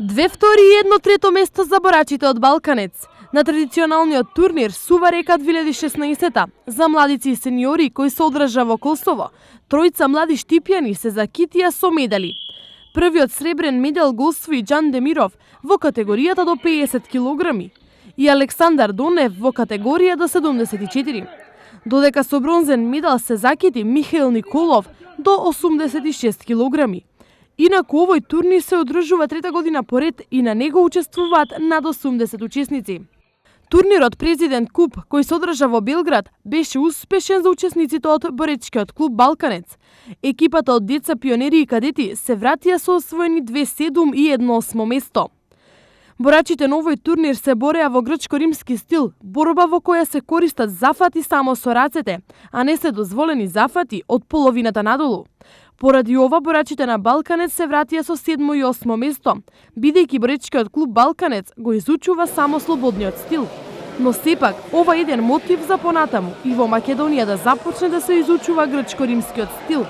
2 втори и 1 трето место за борачите од Балканец. На традиционалниот турнир Сува река 2016 за младици и сениори кои се одржа во Косово, тројца млади штипјани се закитија со медали. Првиот сребрен медал го освои Џан Демиров во категоријата до 50 килограми и Александар Донев во категорија до 74. Додека со бронзен медал се закити Михаил Николов до 86 килограми. Инаку овој турнир се одржува трета година поред и на него учествуваат над 80 учесници. Турнирот Президент Куп, кој се одржа во Белград, беше успешен за учесниците од боречкиот клуб Балканец. Екипата од деца пионери и кадети се вратија со освоени 2 7 и 1 8 место. Борачите на овој турнир се бореа во грчко-римски стил, борба во која се користат зафати само со рацете, а не се дозволени зафати од половината надолу. Поради ова, борачите на Балканец се вратија со 7 и 8 место, бидејќи боречкиот клуб Балканец го изучува само слободниот стил. Но сепак, ова е еден мотив за понатаму и во Македонија да започне да се изучува грчко-римскиот стил.